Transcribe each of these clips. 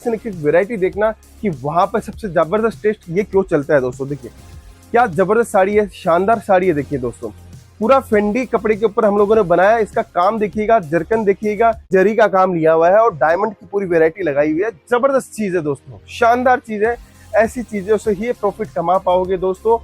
एक वैरायटी देखना कि वहां पर सबसे जबरदस्त टेस्ट ये क्यों चलता है दोस्तों। देखिए क्या जबरदस्त साड़ी है, शानदार साड़ी है। देखिए दोस्तों पूरा फेंडी कपड़े के ऊपर हम लोगों ने बनाया। इसका काम देखिएगा, जरकन देखिएगा, जरी का काम लिया हुआ है और डायमंड की पूरी वैरायटी लगाई हुई है। जबरदस्त चीज है दोस्तों, शानदार चीज है। ऐसी चीजों से ही प्रॉफिट कमा पाओगे दोस्तों।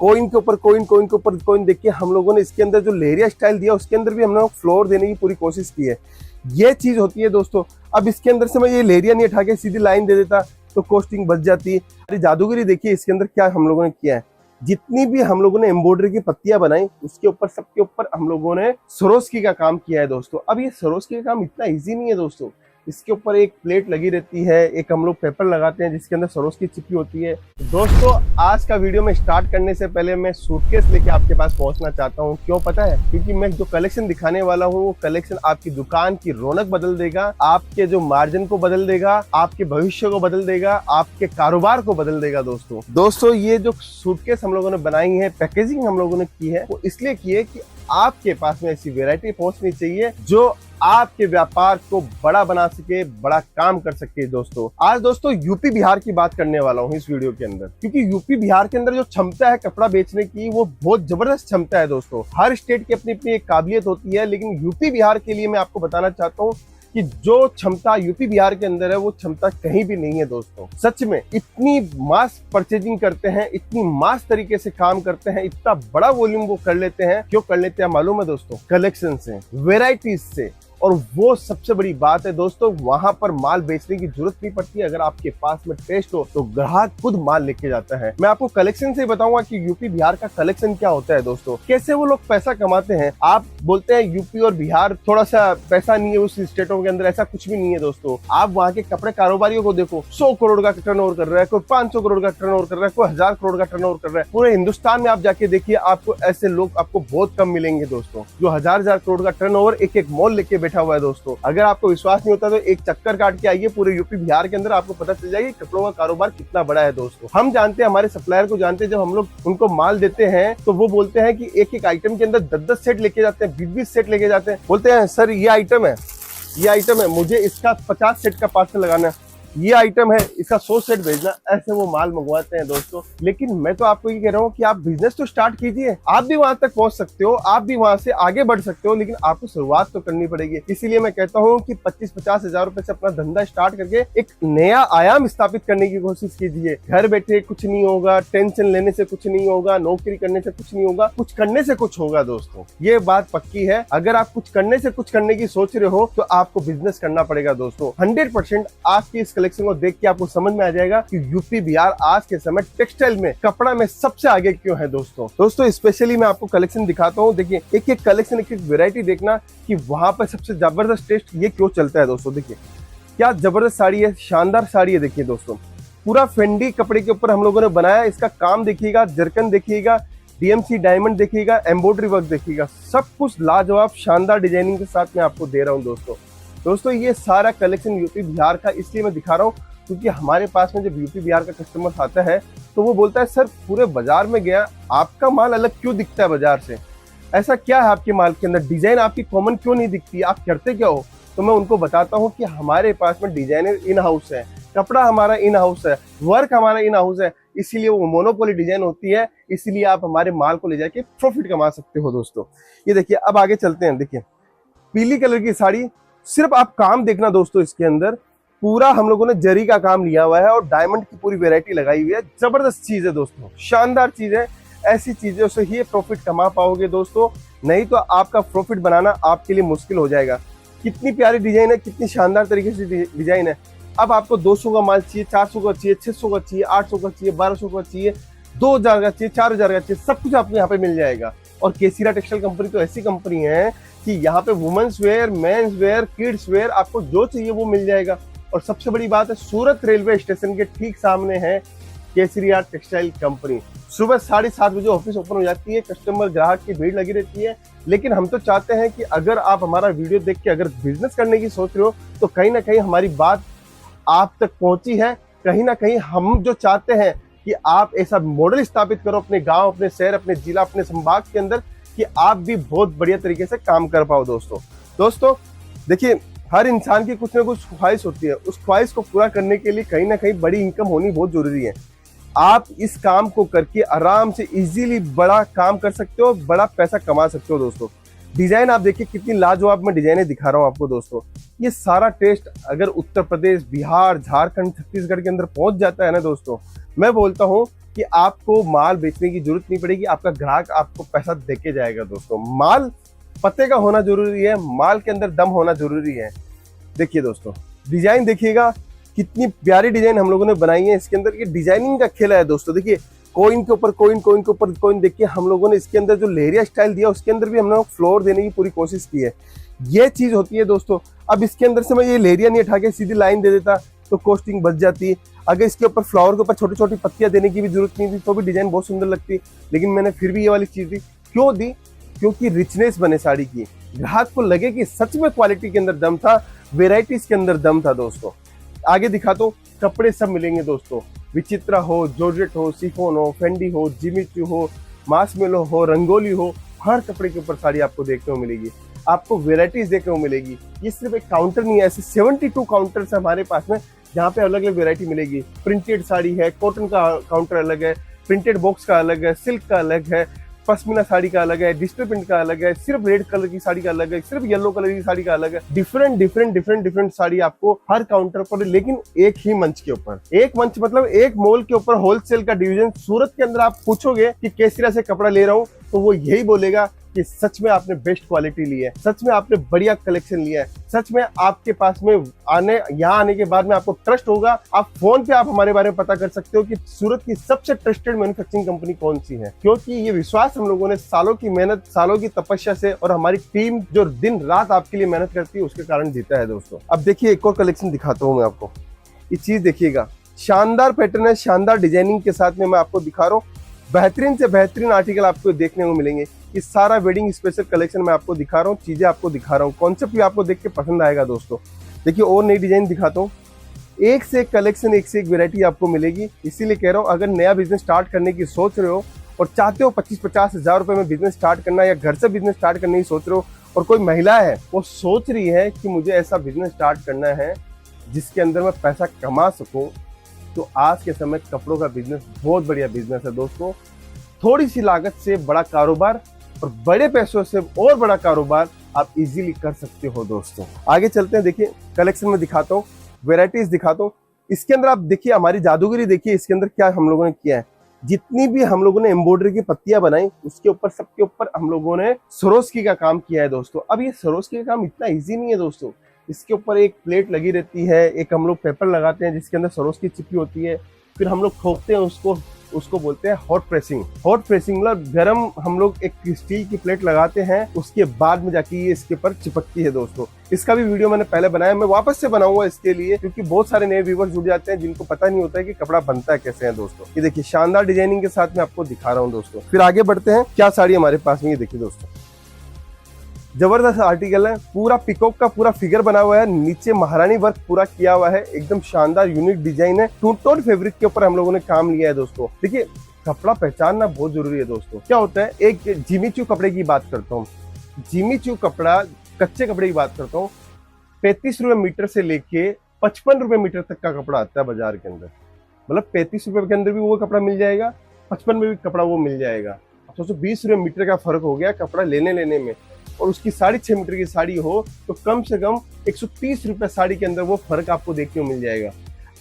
कोइन के ऊपर कोइन, कोइन के ऊपर कोइन। देखिए हम लोगों ने इसके अंदर जो लेरिया स्टाइल दिया उसके अंदर भी हम लोग फ्लोर देने की पूरी कोशिश की है। ये चीज होती है दोस्तों। अब इसके अंदर से मैं ये लेरिया नहीं उठा के सीधी लाइन दे देता तो कॉस्टिंग बच जाती। अरे जादूगरी देखिए इसके अंदर क्या हम लोगों ने किया है। जितनी भी हम लोगों ने एम्ब्रॉयडरी की पत्तियां बनाई उसके ऊपर सबके ऊपर हम लोगों ने सरोस्की का काम किया है दोस्तों। अब ये सरोस्की का काम इतना इजी नहीं है दोस्तों। इसके ऊपर एक प्लेट लगी रहती है, एक हम लोग पेपर लगाते हैं जिसके अंदर सरोस्की चिपकी होती है। दोस्तों आज का वीडियो में स्टार्ट करने से पहले मैं सूटकेस लेके आपके पास पहुंचना चाहता हूं। क्यों पता है? क्योंकि मैं जो कलेक्शन दिखाने वाला हूं वो कलेक्शन आपकी दुकान की रौनक बदल देगा, आपके जो मार्जिन को बदल देगा, आपके भविष्य को बदल देगा, आपके कारोबार को बदल देगा दोस्तों ये जो सूटकेस हम लोगों ने बनाई है, पैकेजिंग हम लोगों ने की है, वो इसलिए की है कि आपके पास में ऐसी वैरायटी पहुंचनी चाहिए जो आपके व्यापार को बड़ा बना सके, बड़ा काम कर सके दोस्तों। आज दोस्तों यूपी बिहार की बात करने वाला हूं इस वीडियो के अंदर, क्योंकि यूपी बिहार के अंदर जो क्षमता है कपड़ा बेचने की वो बहुत जबरदस्त क्षमता है दोस्तों। हर स्टेट की अपनी अपनी एक काबिलियत होती है, लेकिन यूपी बिहार के लिए मैं आपको बताना चाहता हूँ कि जो क्षमता यूपी बिहार के अंदर है वो क्षमता कहीं भी नहीं है दोस्तों। सच में इतनी मास परचेजिंग करते हैं, इतनी मास तरीके से काम करते हैं, इतना बड़ा वॉल्यूम वो कर लेते हैं। क्यों कर लेते हैं मालूम है दोस्तों? कलेक्शन से, वेराइटीज से। और वो सबसे बड़ी बात है दोस्तों, वहां पर माल बेचने की जरूरत नहीं पड़ती। अगर आपके पास में टेस्ट हो तो ग्राहक खुद माल लेके जाता है। मैं आपको कलेक्शन से बताऊंगा कि यूपी बिहार का कलेक्शन क्या होता है दोस्तों, कैसे वो लोग पैसा कमाते हैं। आप बोलते हैं यूपी और बिहार थोड़ा सा पैसा नहीं है उस स्टेटों के अंदर, ऐसा कुछ भी नहीं है दोस्तों। आप वहाँ के कपड़े कारोबारियों को देखो, 100 करोड़ का टर्नओवर कर रहा है, कोई 500 करोड़ का टर्नओवर कर रहा है, कोई 1000 करोड़ का टर्नओवर कर रहा है। पूरे हिंदुस्तान में आप जाके देखिए, आपको ऐसे लोग आपको बहुत कम मिलेंगे दोस्तों, जो 1000 करोड़ का टर्नओवर एक एक मॉल लेके बैठा हुआ है दोस्तों। अगर आपको विश्वास नहीं होता तो एक चक्कर काट के आइए पूरे यूपी बिहार के अंदर, आपको पता चल जाएगा कपड़ों का कारोबार कितना बड़ा है दोस्तों। हम जानते हैं, हमारे सप्लायर को जानते हैं, जब हम लोग उनको माल देते हैं तो वो बोलते हैं कि एक एक आइटम के अंदर 10-10 सेट लेके जाते हैं, 20-20 सेट लेके जाते हैं। बोलते हैं सर ये आइटम है, मुझे इसका 50 सेट का पार्सल लगाना है, ये आइटम है इसका 100 सेट भेजना। ऐसे वो माल मंगवाते हैं दोस्तों। लेकिन मैं तो आपको ये कह रहा हूँ कि आप बिजनेस तो स्टार्ट कीजिए, आप भी वहां तक पहुंच सकते हो, आप भी वहां से आगे बढ़ सकते हो, लेकिन आपको शुरुआत तो करनी पड़ेगी। इसीलिए मैं कहता हूँ कि 25-50 हजार रुपए से अपना धंधा स्टार्ट करके एक नया आयाम स्थापित करने की कोशिश कीजिए। घर बैठे कुछ नहीं होगा, टेंशन लेने से कुछ नहीं होगा, नौकरी करने से कुछ नहीं होगा, कुछ करने से कुछ होगा दोस्तों। ये बात पक्की है। अगर आप कुछ करने से कुछ करने की सोच रहे हो तो आपको बिजनेस करना पड़ेगा दोस्तों। 100% आज की इस कलेक्शन को देख के आपको समझ में आ जाएगा कि यूपी बिहार आज के समय टेक्सटाइल में, कपड़ा में सबसे आगे क्यों है दोस्तों स्पेशली मैं आपको कलेक्शन दिखाता हूँ। देखिए एक एक कलेक्शन, एक एक वैरायटी देखना कि वहां पर सबसे जबरदस्त टेस्ट ये क्यों चलता है दोस्तों। देखिए क्या जबरदस्त साड़ी है, शानदार साड़ी है। देखिए दोस्तों पूरा फेंडी कपड़े के ऊपर हम लोगों ने बनाया। इसका काम देखिएगा, जरकन देखिएगा, डीएमसी डायमंड देखिएगा, एम्ब्रॉयडरी वर्क देखिएगा, सब कुछ लाजवाब शानदार डिजाइनिंग के साथ मैं आपको दे रहा हूँ दोस्तों। ये सारा कलेक्शन यूपी बिहार का इसलिए मैं दिखा रहा हूँ क्योंकि हमारे पास में जब यूपी बिहार का कस्टमर आता है तो वो बोलता है सर पूरे बाजार में गया, आपका माल अलग क्यों दिखता है बाजार से, ऐसा क्या है आपके माल के अंदर, डिजाइन आपकी कॉमन क्यों नहीं दिखती, आप करते क्या हो? तो मैं उनको बताता हूँ कि हमारे पास में डिजाइनर इन हाउस है, कपड़ा हमारा इन हाउस है, वर्क हमारा इन हाउस है, इसीलिए वो मोनोपोली डिजाइन होती है, इसीलिए आप हमारे माल को ले जाके प्रॉफिट कमा सकते हो दोस्तों। ये देखिए अब आगे चलते हैं। देखिए पीली कलर की साड़ी, सिर्फ आप काम देखना दोस्तों, इसके अंदर पूरा हम लोगों ने जरी का काम लिया हुआ है और डायमंड की पूरी वैरायटी लगाई हुई है। जबरदस्त चीज है दोस्तों, शानदार चीज है। ऐसी चीजों से ही प्रॉफिट कमा पाओगे दोस्तों, नहीं तो आपका प्रॉफिट बनाना आपके लिए मुश्किल हो जाएगा। कितनी प्यारी डिजाइन है, कितनी शानदार तरीके से डिजाइन है। अब आपको 200 का माल चाहिए, 400 का चाहिए, 600 का चाहिए, 800 का चाहिए, 1200 का चाहिए, 2000 का चाहिए, 4000 का चाहिए, सब कुछ आपको यहाँ पे मिल जाएगा। और केसीरा टेक्सटाइल कंपनी तो ऐसी कंपनी है कि यहाँ पे women's wear, men's wear, kids wear, आपको जो चाहिए वो मिल जाएगा। और सबसे बड़ी बात है, सूरत रेलवे स्टेशन के ठीक सामने है केसरिया टेक्सटाइल कंपनी। सुबह 7:30 बजे ऑफिस ओपन हो जाती है, कस्टमर ग्राहक की भीड़ लगी रहती है। लेकिन हम तो चाहते हैं कि अगर आप हमारा वीडियो देख के अगर बिजनेस करने की सोच रहे हो तो कहीं ना कहीं हमारी बात आप तक पहुंची है। कहीं ना कहीं हम जो चाहते हैं कि आप ऐसा मॉडल स्थापित करो अपने गांव, अपने शहर, अपने जिला, अपने संभाग के अंदर, कि आप भी बहुत बढ़िया तरीके से काम कर पाओ दोस्तों। देखिए हर इंसान की कुछ ना कुछ ख्वाहिश होती है, उस ख्वाहिश को पूरा करने के लिए कहीं ना कहीं बड़ी इनकम होनी बहुत जरूरी है। आप इस काम को करके आराम से इजीली बड़ा काम कर सकते हो, बड़ा पैसा कमा सकते हो दोस्तों। डिजाइन आप देखिए कितनी लाजवाब मैं डिजाइने दिखा रहा हूँ आपको दोस्तों। ये सारा टेस्ट अगर उत्तर प्रदेश, बिहार, झारखंड, छत्तीसगढ़ के अंदर पहुंच जाता है ना दोस्तों, मैं बोलता हूँ कि आपको माल बेचने की जरूरत नहीं पड़ेगी, आपका ग्राहक आपको पैसा देके जाएगा दोस्तों। माल पते का होना जरूरी है, माल के अंदर दम होना जरूरी है। देखिए दोस्तों, डिजाइन देखिएगा कितनी प्यारी डिजाइन हम लोगों ने बनाई है। इसके अंदर ये डिजाइनिंग का खेला है दोस्तों। देखिए कोइन के ऊपर कोइन, कोइन के ऊपर कोइन, देखिए हम लोगों ने इसके अंदर जो लेरिया स्टाइल दिया उसके अंदर भी हम लोग फ्लोर देने की पूरी कोशिश की है। ये चीज होती है दोस्तों। अब इसके अंदर से मैं ये लेरिया नहीं उठा के सीधी लाइन दे देता तो कॉस्टिंग बच जाती। अगर इसके ऊपर फ्लावर के ऊपर छोटी छोटी पत्तियां देने की भी जरूरत नहीं थी तो भी डिजाइन बहुत सुंदर लगती, लेकिन मैंने फिर भी ये वाली चीज दी। क्यों दी? क्योंकि रिचनेस बने साड़ी की, ग्राहक को लगे कि सच में क्वालिटी के अंदर दम था, वेराइटीज के अंदर दम था दोस्तों। आगे दिखा दो, कपड़े सब मिलेंगे दोस्तों। विचित्रा हो, जॉर्जेट हो, शिफॉन हो, फेंडी हो, जिमी चू हो, मार्शमेलो हो, रंगोली हो, हर कपड़े के ऊपर साड़ी आपको देखने को मिलेगी। आपको वेराइटीज देखने को मिलेगी। ये सिर्फ एक काउंटर नहीं है, ऐसे 72 काउंटर्स है हमारे पास में जहाँ पे अलग अलग वेरायटी मिलेगी। प्रिंटेड साड़ी है, कॉटन का काउंटर अलग है, प्रिंटेड बॉक्स का अलग है, सिल्क का अलग है, पश्मीना साड़ी का अलग है, डिजिटल प्रिंट का अलग है, सिर्फ रेड कलर की साड़ी का अलग है, सिर्फ येलो कलर की साड़ी का अलग है। डिफरेंट साड़ी आपको हर काउंटर पर, लेकिन एक ही मंच के ऊपर। एक मंच मतलब एक मॉल के ऊपर होलसेल का डिवीजन। सूरत के अंदर आप पूछोगे कि केसरिया से कपड़ा ले रहा हूँ तो वो यही बोलेगा कि सच में आपने बेस्ट क्वालिटी ली है, सच में आपने बढ़िया कलेक्शन लिया है, सच में आपके पास में यहाँ आने के बाद में आपको ट्रस्ट होगा। आप फोन पे आप हमारे बारे में पता कर सकते हो कि सूरत की सबसे ट्रस्टेड मैन्युफैक्चरिंग कंपनी कौन सी है, क्योंकि ये विश्वास हम लोगों ने सालों की मेहनत, सालों की तपस्या से, और हमारी टीम जो दिन रात आपके लिए मेहनत करती है उसके कारण जीता है दोस्तों। अब देखिए एक और कलेक्शन दिखाता हूँ मैं आपको। ये चीज देखिएगा, शानदार पैटर्न है, शानदार डिजाइनिंग के साथ में मैं आपको दिखा रहा हूँ। बेहतरीन से बेहतरीन आर्टिकल आपको देखने को मिलेंगे। ये सारा वेडिंग स्पेशल कलेक्शन मैं आपको दिखा रहा हूँ, चीजें आपको दिखा रहा हूँ, कॉन्सेप्ट भी आपको देख के पसंद आएगा दोस्तों। देखिए और नई डिजाइन दिखाता हूँ, एक से एक कलेक्शन, एक से एक वेरायटी आपको मिलेगी। इसीलिए कह रहा हूँ, अगर नया बिजनेस स्टार्ट करने की सोच रहे हो और चाहते हो 25-50 हज़ार रुपए में बिजनेस स्टार्ट करना, या घर से बिजनेस स्टार्ट करने की सोच रहे हो, और कोई महिला है वो सोच रही है कि मुझे ऐसा बिजनेस स्टार्ट करना है जिसके अंदर मैं पैसा कमा सकूं, तो आज के समय कपड़ों का बिजनेस बहुत बढ़िया बिजनेस है दोस्तों। थोड़ी सी लागत से बड़ा कारोबार और बड़े पैसों से और बड़ा कारोबार आप इजीली कर सकते हो दोस्तों। आगे चलते हैं, देखिए कलेक्शन में दिखाता हूँ, वेराइटीज दिखाता हूँ। इसके अंदर आप देखिए हमारी जादूगरी, देखिए इसके अंदर क्या हम लोगों ने किया है। जितनी भी हम लोगों ने एम्ब्रॉयडरी की पत्तियां बनाई उसके ऊपर, सबके ऊपर हम लोगों ने सरोस्की का काम किया है दोस्तों। अब ये सरोस्की का काम इतना ईजी नहीं है दोस्तों। इसके ऊपर एक प्लेट लगी रहती है, एक हम लोग पेपर लगाते हैं जिसके अंदर सरोस्की चिपकी होती है, फिर हम लोग ठोकते हैं उसको बोलते हैं हॉट प्रेसिंग। हॉट प्रेसिंग मतलब गरम हम लोग एक स्टील की प्लेट लगाते हैं, उसके बाद में जाके ये इसके ऊपर चिपकती है दोस्तों। इसका भी वीडियो मैंने पहले बनाया, मैं वापस से बनाऊंगा इसके लिए, क्योंकि बहुत सारे नए व्यूअर्स जुड़ जाते हैं जिनको पता नहीं होता है कि कपड़ा बनता है कैसे है दोस्तों। ये देखिए शानदार डिजाइनिंग के साथ में आपको दिखा रहा हूँ दोस्तों। फिर आगे बढ़ते हैं, क्या साड़ी हमारे पास में, ये देखिए दोस्तों जबरदस्त आर्टिकल है, पूरा पिकॉक का पूरा फिगर बना हुआ है, नीचे महारानी वर्क पूरा किया हुआ है, एकदम शानदार यूनिक डिजाइन है। टू टोन फैब्रिक के ऊपर हम लोगों ने काम लिया है दोस्तों। देखिए कपड़ा पहचानना बहुत जरूरी है दोस्तों। क्या होता है, एक जिमी चू कपड़े की बात करता हूँ, जिमी चू कपड़ा, कच्चे कपड़े की बात करता हूँ, 35 रुपए मीटर से लेके 55 रुपए मीटर तक का कपड़ा आता है बाजार के अंदर। मतलब 35 रुपए के अंदर भी वो कपड़ा मिल जाएगा, 55 में भी कपड़ा वो मिल जाएगा। अब सोचो 20 रुपए मीटर का फर्क हो गया कपड़ा लेने में, और उसकी 6.5 मीटर की साड़ी हो तो कम से कम 130 रुपए साड़ी के अंदर वो फर्क आपको देखने को मिल जाएगा।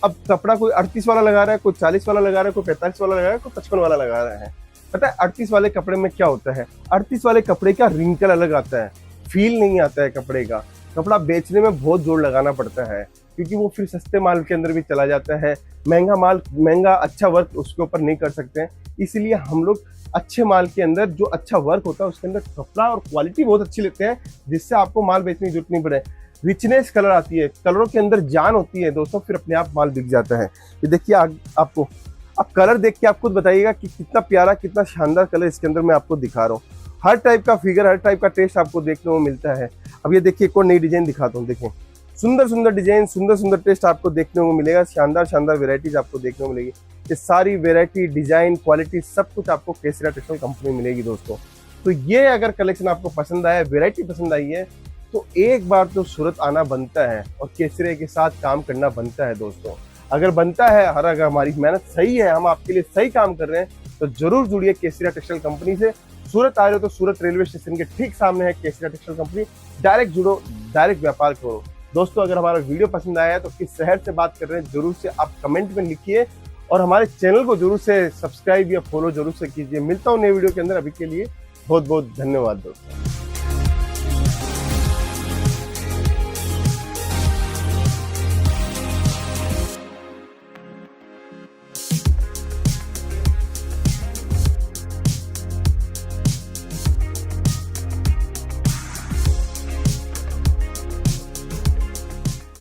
अब कपड़ा कोई 38 वाला लगा रहा है, कोई 40 वाला लगा रहा है, कोई 45 वाला लगा रहा है, कोई 55 वाला लगा रहा है। पता है 38 वाले कपड़े में क्या होता है, 38 वाले कपड़े का रिंकल अलग आता है, फील नहीं आता है कपड़े का। कपड़ा बेचने में बहुत जोर लगाना पड़ता है, क्योंकि वो फिर सस्ते माल के अंदर भी चला जाता है। महंगा माल, महंगा अच्छा वर्क उसके ऊपर नहीं कर सकते हैं, इसलिए हम लोग अच्छे माल के अंदर जो अच्छा वर्क होता है उसके अंदर कपड़ा और क्वालिटी बहुत अच्छी लेते हैं, जिससे आपको माल बेचने की जरूरत नहीं पड़े। रिचनेस कलर आती है, कलरों के अंदर जान होती है दोस्तों, फिर अपने आप माल बिक जाता है। ये देखिए आपको, आप कलर देख के आप खुद बताइएगा कि कितना प्यारा, कितना शानदार कलर इसके अंदर मैं आपको दिखा रहा हूँ। हर टाइप का फिगर, हर टाइप का टेस्ट आपको देखने को मिलता है। अब ये देखिए एक और नई डिजाइन दिखाता हूँ, देखिए सुंदर सुंदर डिजाइन, सुंदर सुंदर टेस्ट आपको देखने को मिलेगा, शानदार शानदार वेराइटीज आपको देखने को मिलेगी। ये सारी वेराइटी, डिजाइन, क्वालिटी सब कुछ आपको केसरिया टेक्सटाइल कंपनी में मिलेगी दोस्तों। तो ये अगर कलेक्शन आपको पसंद आया, वेराइटी पसंद आई है, तो एक बार तो सूरत आना बनता है और केसरिया के साथ काम करना बनता है दोस्तों। अगर बनता है और अगर हमारी मेहनत सही है, हम आपके लिए सही काम कर रहे हैं, तो जरूर जुड़िए केसरिया टेक्सटाइल कंपनी से। सूरत आ रहे हो तो सूरत रेलवे स्टेशन के ठीक सामने है केसरिया टेक्सटाइल कंपनी। डायरेक्ट जुड़ो, डायरेक्ट व्यापार करो। दोस्तों अगर हमारा वीडियो पसंद आया है तो किस शहर से बात कर रहे हैं जरूर से आप कमेंट में लिखिए और हमारे चैनल को जरूर से सब्सक्राइब या फॉलो जरूर से कीजिए। मिलता हूँ नए वीडियो के अंदर, अभी के लिए बहुत बहुत धन्यवाद दोस्तों।